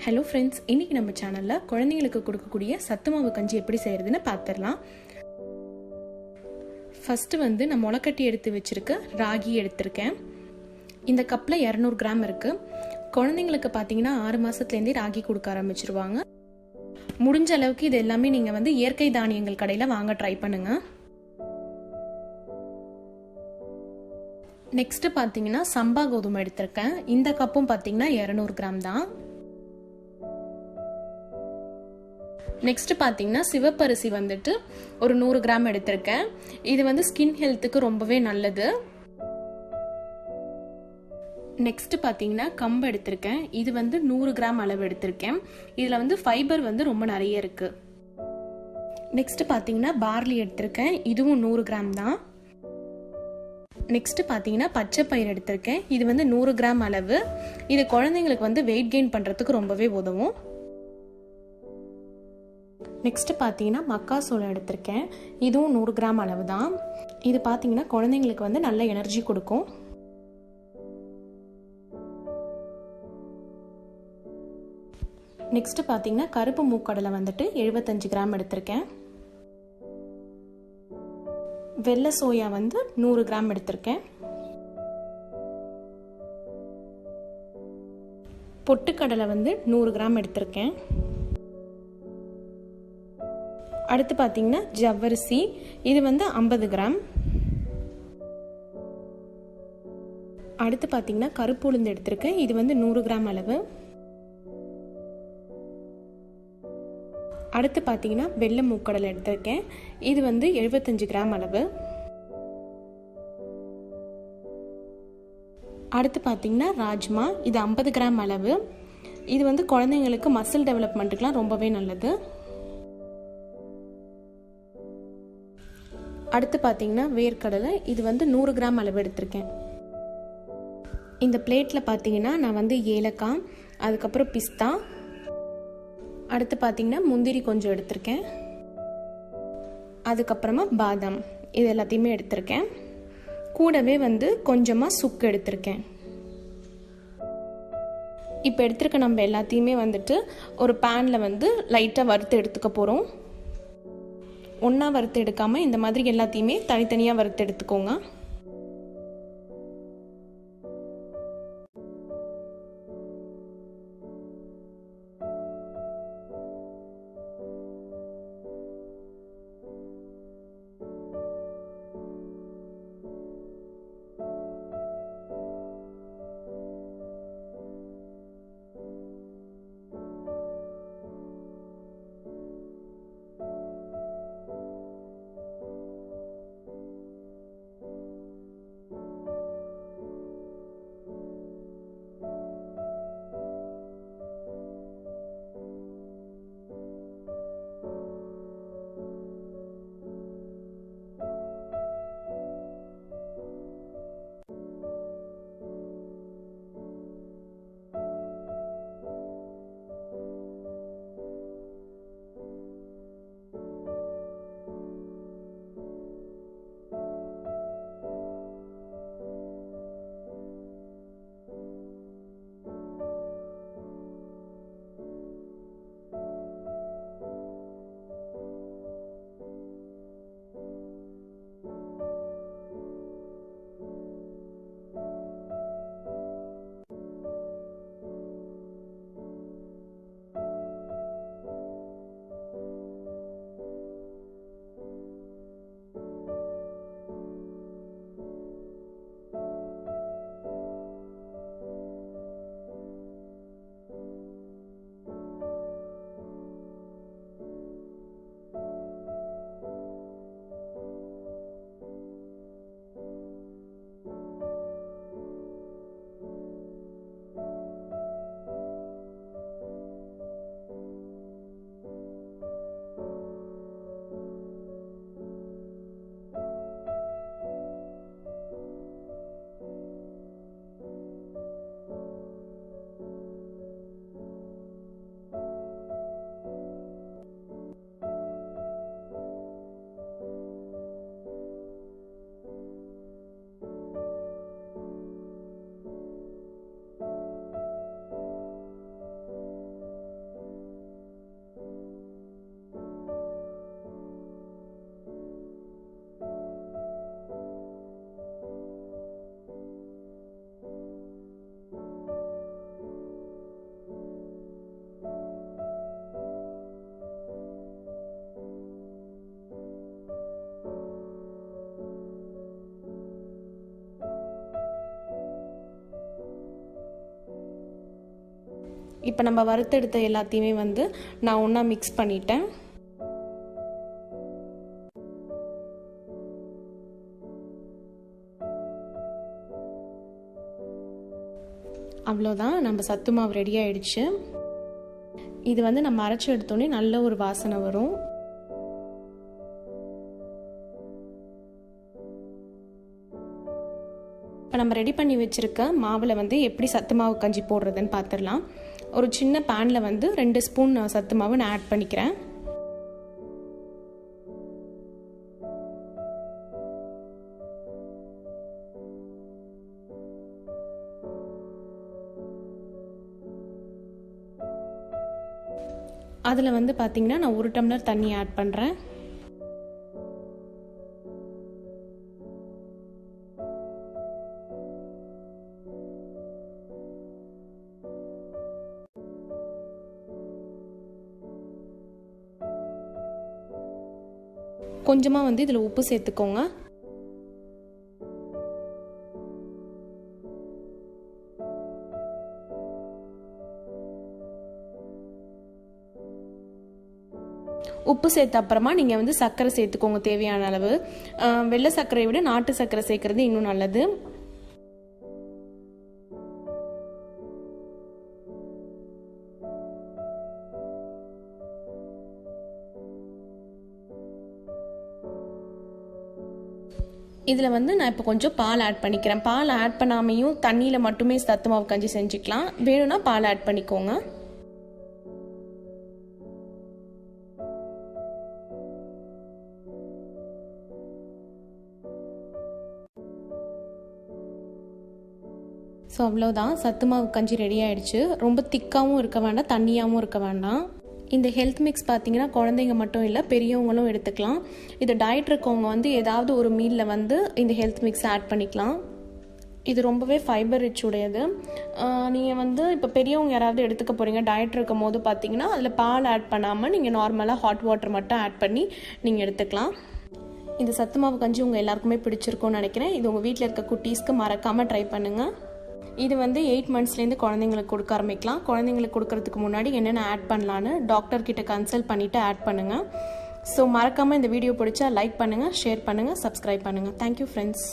Hello friends, இன்றைக்கி நம்ம சேனலில் குழந்தைங்களுக்கு கொடுக்கக்கூடிய சத்து மாவு கஞ்சி எப்படி செய்கிறதுன்னு பார்த்துடலாம். ஃபஸ்ட்டு நான் முளைக்கட்டி எடுத்து வச்சுருக்க ராகி எடுத்திருக்கேன். இந்த கப்பில் 200 கிராம் இருக்குது. குழந்தைங்களுக்கு பார்த்தீங்கன்னா 6 மாதத்துலேருந்தே ராகி கொடுக்க ஆரம்பிச்சிருவாங்க. முடிஞ்ச அளவுக்கு இது எல்லாமே நீங்கள் இயற்கை தானியங்கள் கடையில் வாங்க ட்ரை பண்ணுங்கள். நெக்ஸ்ட்டு பார்த்தீங்கன்னா சம்பா கோதுமை எடுத்திருக்கேன். இந்த கப்பும் பார்த்தீங்கன்னா 200 கிராம் தான். நெக்ஸ்ட் பார்த்தீங்கன்னா சிவப்பரிசி ஒரு 100 கிராம் எடுத்திருக்கேன். இது ஸ்கின் ஹெல்த்துக்கு ரொம்பவே நல்லது. நெக்ஸ்ட் பார்த்தீங்கன்னா கம்பு எடுத்திருக்கேன். இது 100 கிராம் அளவு எடுத்திருக்கேன். இதில் ஃபைபர் ரொம்ப நிறைய இருக்கு. நெக்ஸ்ட் பார்த்தீங்கன்னா பார்லி எடுத்திருக்கேன். இதுவும் 100 கிராம் தான். நெக்ஸ்ட் பார்த்தீங்கன்னா பச்சை பயிர் எடுத்திருக்கேன். இது 100 கிராம் அளவு. இது குழந்தைங்களுக்கு வெயிட் கெயின் பண்ணுறதுக்கு ரொம்பவே உதவும். நெக்ஸ்ட் பார்த்தீங்கன்னா மக்காசோளம் எடுத்திருக்கேன். இதுவும் 100 கிராம் அளவு தான். இது பார்த்தீங்கன்னா குழந்தைங்களுக்கு நல்ல எனர்ஜி கொடுக்கும். நெக்ஸ்ட் பார்த்தீங்கன்னா கருப்பு மூக்கடலை 75 கிராம் எடுத்திருக்கேன். வெள்ளை சோயா 100 கிராம் எடுத்திருக்கேன். பொட்டுக்கடலை 100 கிராம் எடுத்திருக்கேன். அடுத்து பார்த்தீங்கன்னா ஜவ்வரிசி, இது 50 கிராம். அடுத்து பார்த்தீங்கன்னா கருப்பு உளுந்து எடுத்திருக்கேன். இது 100 கிராம் அளவு. அடுத்து பார்த்தீங்கன்னா வெள்ளை மூக்கடலை எடுத்திருக்கேன். இது 75 கிராம் அளவு. அடுத்து பார்த்தீங்கன்னா ராஜ்மா, இது 50 கிராம் அளவு. இது குழந்தைங்களுக்கு மசில் டெவலப்மெண்ட்டுக்கெலாம் ரொம்பவே நல்லது. அடுத்து பார்த்தீங்கன்னா வேர்க்கடலை, இது 100 கிராம் அளவு எடுத்திருக்கேன். இந்த பிளேட்டில் பார்த்தீங்கன்னா நான் ஏலக்காய், அதுக்கப்புறம் பிஸ்தா, அடுத்து பார்த்தீங்கன்னா முந்திரி கொஞ்சம் எடுத்திருக்கேன், அதுக்கப்புறமா பாதாம், இது எல்லாத்தையுமே எடுத்திருக்கேன். கூடவே கொஞ்சமாக சுக்கு எடுத்திருக்கேன். இப்போ எடுத்திருக்க நம்ம எல்லாத்தையுமே ஒரு பேனில் லைட்டாக வறுத்து எடுத்துக்க போகிறோம். ஒன்றா வறுத்து எடுக்காமல் இந்த மாதிரி எல்லாத்தையுமே தனித்தனியாக வறுத்து எடுத்துக்கோங்க. இப்போ நம்ம வறுத்தெடுத்த எல்லாத்தையுமே வந்து நான் ஒன்றா மிக்ஸ் பண்ணிட்டேன். அவ்வளோதான், நம்ம சத்து மாவு ரெடி ஆயிடுச்சு. இது வந்து நம்ம அரைச்சி எடுத்தோடனே நல்ல ஒரு வாசனை வரும். இப்போ நம்ம ரெடி பண்ணி வச்சுருக்க மாவில் வந்து எப்படி சத்து மாவு கஞ்சி போடுறதுன்னு பார்த்துடலாம். ஒரு சின்ன பேனில் வந்து 2 ஸ்பூன் சத்து மாவு நான் ஆட் பண்ணிக்கிறேன். அதில் வந்து பார்த்திங்கன்னா நான் 1 டம்ளர் தண்ணி ஆட் பண்ணுறேன். கொஞ்சமாக வந்து இதில் உப்பு சேர்த்துக்கோங்க. உப்பு சேர்த்த அப்புறமா நீங்கள் வந்து சர்க்கரை சேர்த்துக்கோங்க தேவையான அளவு. வெள்ளை சர்க்கரையை விட நாட்டு சர்க்கரை சேர்க்கறது இன்னும் நல்லது. இதில் வந்து நான் இப்போ கொஞ்சம் பால் ஆட் பண்ணிக்கிறேன். பால் ஆட் பண்ணாமையும் தண்ணியில் மட்டுமே சத்து மாவு கஞ்சி செஞ்சுக்கலாம். வேணும்னா பால் ஆட் பண்ணிக்கோங்க. ஸோ அவ்வளோதான், சத்து மாவு கஞ்சி ரெடி ஆகிடுச்சு. ரொம்ப திக்காகவும் இருக்க வேண்டாம், தண்ணியாகவும் இருக்க வேண்டாம். இந்த ஹெல்த் மிக்ஸ் பார்த்தீங்கன்னா குழந்தைங்க மட்டும் இல்லை, பெரியவங்களும் எடுத்துக்கலாம். இது டயட் இருக்கவங்க வந்து ஏதாவது ஒரு மீலில் வந்து இந்த ஹெல்த் மிக்ஸ் ஆட் பண்ணிக்கலாம். இது ரொம்பவே ஃபைபர் ரிச் உடையது. நீங்கள் வந்து இப்போ பெரியவங்க யாராவது எடுத்துக்க போகிறீங்க டயட் இருக்கும் போது பார்த்தீங்கன்னா அதில் பால் ஆட் பண்ணாமல் நீங்கள் நார்மலாக ஹாட் வாட்டர் மட்டும் ஆட் பண்ணி நீங்கள் எடுத்துக்கலாம். இந்த சத்து மாவு கஞ்சி உங்கள் எல்லாருக்குமே பிடிச்சிருக்கும்னு நினைக்கிறேன். இது உங்கள் வீட்டில் இருக்க குட்டீஸ்க்கு மறக்காமல் ட்ரை பண்ணுங்கள். இது வந்து 8 மந்த்ஸ்லேருந்து குழந்தைங்களுக்கு கொடுக்க ஆரம்பிக்கலாம். குழந்தைங்களுக்கு கொடுக்கறதுக்கு முன்னாடி என்னென்ன ஆட் பண்ணலான்னு டாக்டர்கிட்ட கன்சல்ட் பண்ணிவிட்டு ஆட் பண்ணுங்கள். ஸோ மறக்காமல் இந்த வீடியோ பிடிச்சா லைக் பண்ணுங்கள், ஷேர் பண்ணுங்கள், சப்ஸ்கிரைப் பண்ணுங்கள். Thank you friends.